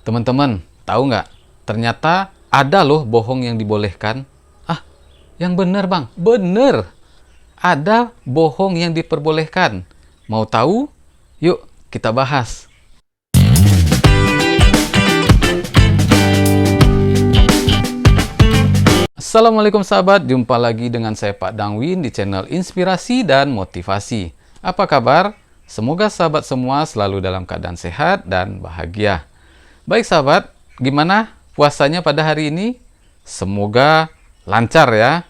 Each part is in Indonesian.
Teman-teman, tahu nggak? Ternyata ada loh bohong yang dibolehkan. Ah, yang bener bang? Bener. Ada bohong yang diperbolehkan. Mau tahu? Yuk, kita bahas. Assalamualaikum sahabat, jumpa lagi dengan saya Pak Dangwin di channel Inspirasi dan Motivasi. Apa kabar? Semoga sahabat semua selalu dalam keadaan sehat dan bahagia. Baik sahabat, gimana puasanya pada hari ini? Semoga lancar ya.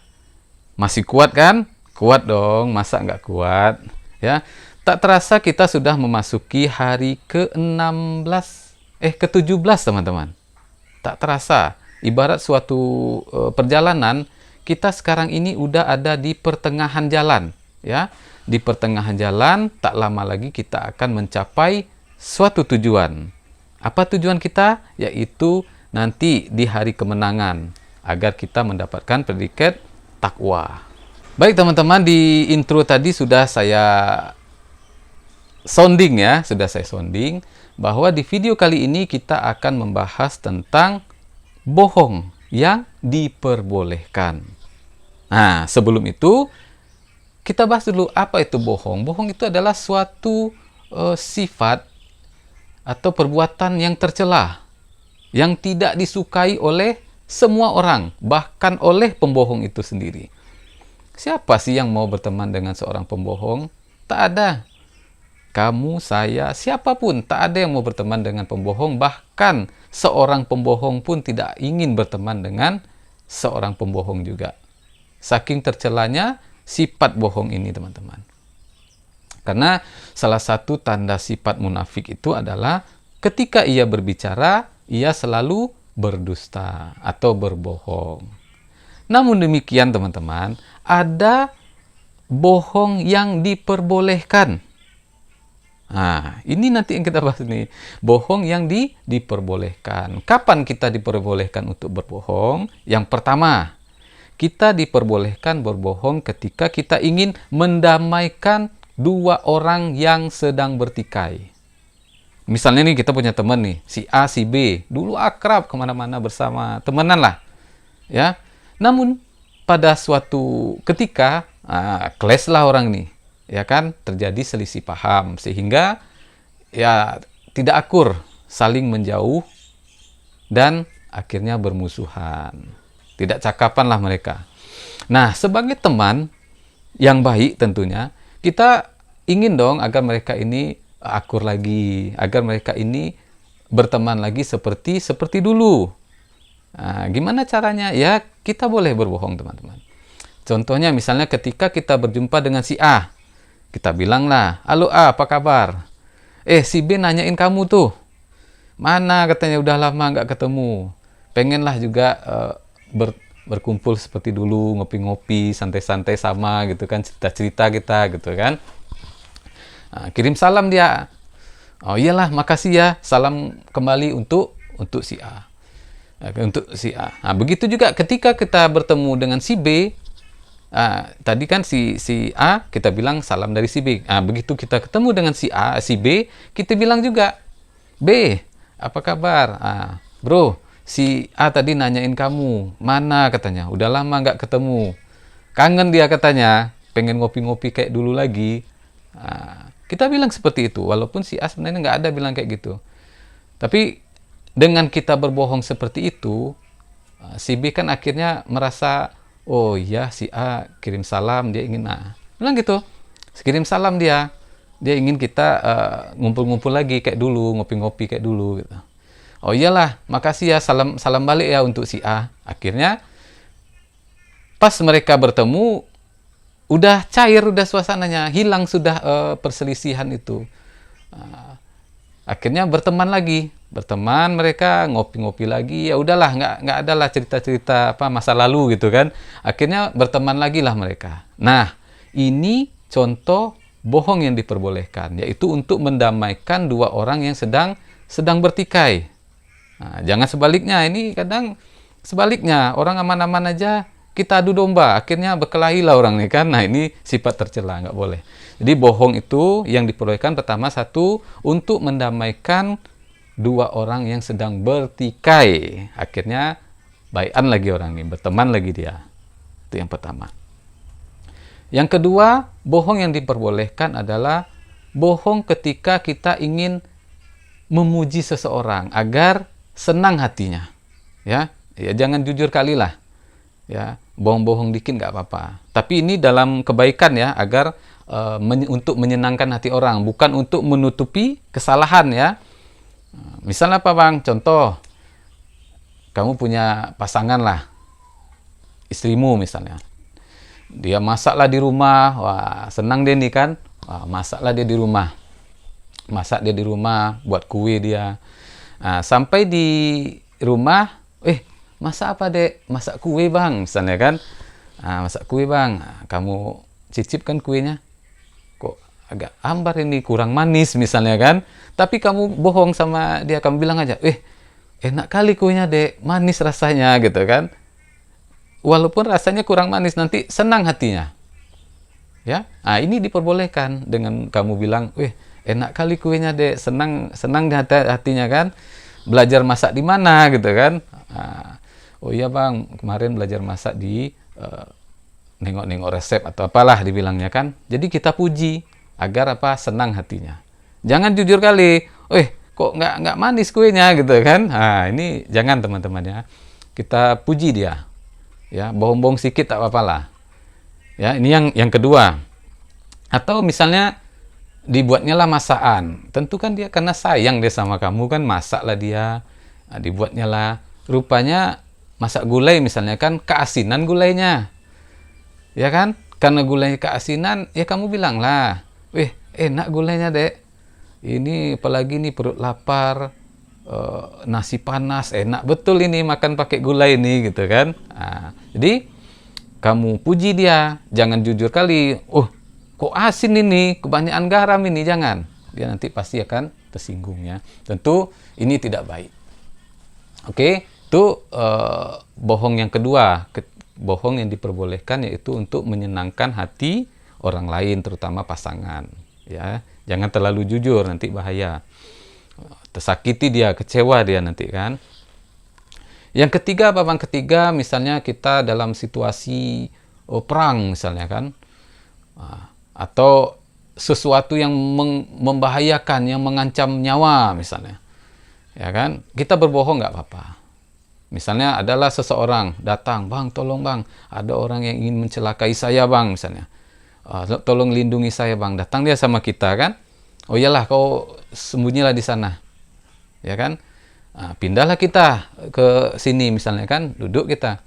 Masih kuat kan? Kuat dong, masa nggak kuat? Ya, tak terasa kita sudah memasuki hari ke-16, ke-17 teman-teman. Tak terasa, ibarat suatu perjalanan, kita sekarang ini udah ada di pertengahan jalan. Ya, di pertengahan jalan, tak lama lagi kita akan mencapai suatu tujuan. Apa tujuan kita? Yaitu nanti di hari kemenangan, agar kita mendapatkan predikat takwa. Baik teman-teman, di intro tadi sudah saya sounding ya, bahwa di video kali ini kita akan membahas tentang bohong yang diperbolehkan. Nah, sebelum itu kita bahas dulu apa itu bohong. Bohong itu adalah suatu sifat atau perbuatan yang tercela, yang tidak disukai oleh semua orang, bahkan oleh pembohong itu sendiri. Siapa sih yang mau berteman dengan seorang pembohong? Tak ada. Kamu, saya, siapapun, tak ada yang mau berteman dengan pembohong. Bahkan seorang pembohong pun tidak ingin berteman dengan seorang pembohong juga. Saking tercelanya sifat bohong ini, teman-teman. Karena salah satu tanda sifat munafik itu adalah ketika ia berbicara, ia selalu berdusta atau berbohong. Namun demikian, teman-teman, ada bohong yang diperbolehkan. Nah, ini nanti yang kita bahas nih. Bohong yang diperbolehkan. Kapan kita diperbolehkan untuk berbohong? Yang pertama, kita diperbolehkan berbohong ketika kita ingin mendamaikan dua orang yang sedang bertikai. Misalnya nih, kita punya teman nih, si A, si B. Dulu akrab kemana-mana bersama, temenan lah. Ya. Namun, pada suatu ketika, clash lah orang nih. Ya kan, terjadi selisih paham sehingga ya tidak akur, saling menjauh dan akhirnya bermusuhan. Tidak cakapan lah mereka. Nah, sebagai teman yang baik tentunya, kita ingin dong agar mereka ini akur lagi, agar mereka ini berteman lagi seperti dulu. Nah, gimana caranya? Ya, kita boleh berbohong, teman-teman. Contohnya misalnya ketika kita berjumpa dengan si A, kita bilang lah, halo A, apa kabar? Si B nanyain kamu tuh. Mana katanya udah lama nggak ketemu. Pengenlah juga berkumpul seperti dulu, ngopi-ngopi, santai-santai sama gitu kan, cerita-cerita kita gitu kan. Nah, kirim salam dia. Oh iyalah, makasih ya. Salam kembali untuk si A. Nah, begitu juga ketika kita bertemu dengan si B. Tadi kan si A kita bilang salam dari si B. Begitu kita ketemu dengan si A, si B, kita bilang juga, B, apa kabar? Bro, si A tadi nanyain kamu, mana katanya? Udah lama nggak ketemu. Kangen dia katanya, pengen ngopi-ngopi kayak dulu lagi. Kita bilang seperti itu, walaupun si A sebenarnya nggak ada bilang kayak gitu. Tapi dengan kita berbohong seperti itu, si B kan akhirnya merasa, oh iya si A kirim salam, dia ingin bilang gitu, kirim salam dia ingin kita ngumpul-ngumpul lagi kayak dulu, ngopi-ngopi kayak dulu gitu. Oh iyalah, makasih ya, salam balik ya untuk si A. Akhirnya pas mereka bertemu, udah cair, udah suasananya, hilang sudah perselisihan itu. Akhirnya berteman lagi. Berteman mereka, ngopi-ngopi lagi, ya udahlah, nggak ada lah cerita-cerita apa masa lalu gitu kan. Akhirnya berteman lagi lah mereka. Nah, ini contoh bohong yang diperbolehkan, yaitu untuk mendamaikan dua orang yang sedang bertikai. Nah, jangan sebaliknya, ini kadang sebaliknya, orang aman-aman aja kita adu domba, akhirnya berkelahi lah orang nih kan. Nah, ini sifat tercela, nggak boleh. Jadi bohong itu yang diperbolehkan pertama, satu, untuk mendamaikan dua orang yang sedang bertikai. Akhirnya bai'an lagi orang ini, berteman lagi dia. Itu yang pertama. Yang kedua, bohong yang diperbolehkan adalah bohong ketika kita ingin memuji seseorang agar senang hatinya. Ya, jangan jujur kali lah. Ya, bohong-bohong dikit nggak apa-apa. Tapi ini dalam kebaikan ya, agar untuk menyenangkan hati orang, bukan untuk menutupi kesalahan ya. Misalnya apa bang? Contoh, kamu punya pasangan lah, istrimu misalnya. Dia masaklah di rumah, wah senang dia nih kan. Wah, masaklah dia di rumah. Masak dia di rumah, buat kue dia. Nah, sampai di rumah, masak apa dek? Masak kue bang, misalnya kan. Masak kue bang, kamu cicip kan kuenya. Kok agak hambar ini, kurang manis misalnya kan. Tapi kamu bohong sama dia, kamu bilang aja, enak kali kuenya dek, manis rasanya gitu kan. Walaupun rasanya kurang manis, nanti senang hatinya. Ya, ini diperbolehkan dengan kamu bilang, enak kali kuenya dek, senang di hatinya kan. Belajar masak di mana gitu kan. Oh iya bang, kemarin belajar masak di nengok-nengok resep atau apalah dibilangnya kan. Jadi kita puji agar apa, senang hatinya. Jangan jujur kali, kok nggak manis kuenya gitu kan. Ini jangan teman-teman ya. Kita puji dia. Ya, bohong-bohong sedikit tak apa-apa lah. Ya, ini yang kedua. Atau misalnya dibuatnya lah masakan. Tentu kan dia karena sayang dia sama kamu kan, masaklah dia. Dibuatnya lah. Rupanya masak gulai misalnya kan, keasinan gulainya. Ya kan? Karena gulainya keasinan, ya kamu bilang lah, enak gulainya dek. Ini apalagi nih perut lapar, nasi panas, enak betul ini makan pakai gulai ini gitu kan. Jadi kamu puji dia, jangan jujur kali, kok asin ini, kebanyakan garam ini, jangan. Dia nanti pasti akan tersinggung ya. Tentu ini tidak baik. Oke, itu bohong yang kedua, bohong yang diperbolehkan yaitu untuk menyenangkan hati orang lain, terutama pasangan. Ya, jangan terlalu jujur, nanti bahaya. Tersakiti dia, kecewa dia nanti kan. Yang ketiga apa bang? Ketiga misalnya kita dalam situasi perang misalnya kan, atau sesuatu yang membahayakan, yang mengancam nyawa misalnya, ya kan, kita berbohong nggak apa-apa. Misalnya adalah seseorang datang, bang tolong bang, ada orang yang ingin mencelakai saya bang misalnya, tolong lindungi saya bang. Datang dia sama kita kan, oh iyalah kau sembunyilah di sana. Ya kan, pindahlah kita ke sini misalnya kan, duduk kita.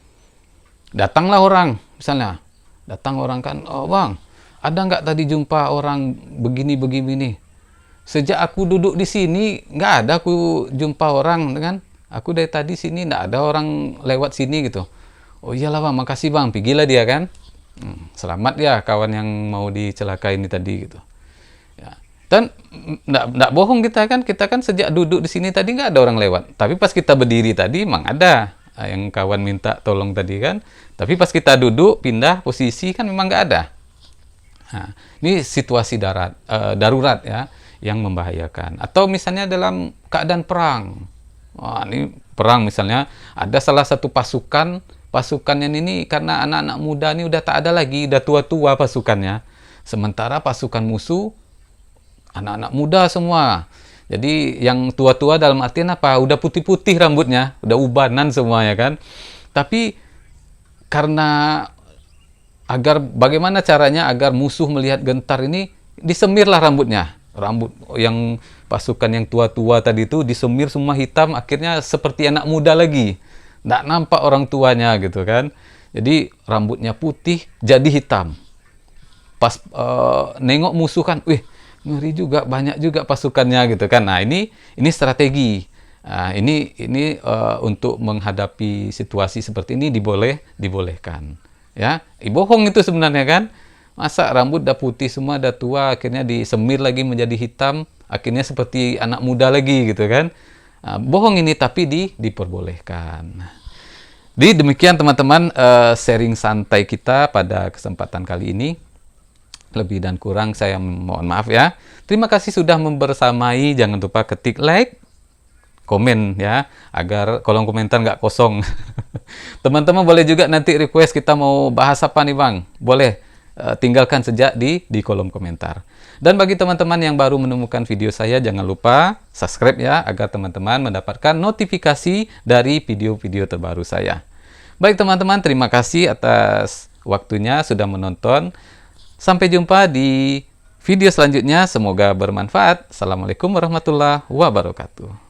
Datanglah orang misalnya, datang orang kan, oh bang, ada nggak tadi jumpa orang begini. Sejak aku duduk di sini nggak ada aku jumpa orang kan, aku dari tadi sini nggak ada orang lewat sini gitu. Oh iyalah bang, makasih bang. Pergilah dia kan, selamat ya kawan yang mau dicelakai ini tadi gitu. Dan nggak bohong kita kan sejak duduk di sini tadi nggak ada orang lewat. Tapi pas kita berdiri tadi emang ada yang kawan minta tolong tadi kan. Tapi pas kita duduk pindah posisi kan memang nggak ada. Ini situasi darurat ya, yang membahayakan. Atau misalnya dalam keadaan perang. Ini perang misalnya, ada salah satu pasukannya ini karena anak-anak muda ini udah tak ada lagi, udah tua-tua pasukannya. Sementara pasukan musuh anak-anak muda semua. Jadi yang tua-tua dalam artian apa? Udah putih-putih rambutnya, udah ubanan semua ya kan. Tapi karena bagaimana caranya agar musuh melihat gentar ini, disemirlah rambutnya. Rambut yang pasukan yang tua-tua tadi itu disemir semua hitam, akhirnya seperti anak muda lagi. Nggak nampak orang tuanya gitu kan. Jadi rambutnya putih jadi hitam. Pas nengok musuh kan, ngeri juga, banyak juga pasukannya gitu kan. Nah, ini strategi. Ini untuk menghadapi situasi seperti ini dibolehkan. Ya, bohong itu sebenarnya kan. Masa rambut udah putih semua, udah tua, akhirnya disemir lagi menjadi hitam, akhirnya seperti anak muda lagi gitu kan. Bohong ini tapi diperbolehkan. Jadi demikian teman-teman sharing santai kita pada kesempatan kali ini. Lebih dan kurang saya mohon maaf ya. Terima kasih sudah membersamai. Jangan lupa ketik like, komen ya, agar kolom komentar nggak kosong. Teman-teman boleh juga nanti request kita mau bahas apa nih Bang, boleh tinggalkan sejak di kolom komentar. Dan bagi teman-teman yang baru menemukan video saya, jangan lupa subscribe ya, agar teman-teman mendapatkan notifikasi dari video-video terbaru saya. Baik teman-teman, terima kasih atas waktunya sudah menonton. Sampai jumpa di video selanjutnya, semoga bermanfaat. Assalamualaikum warahmatullahi wabarakatuh.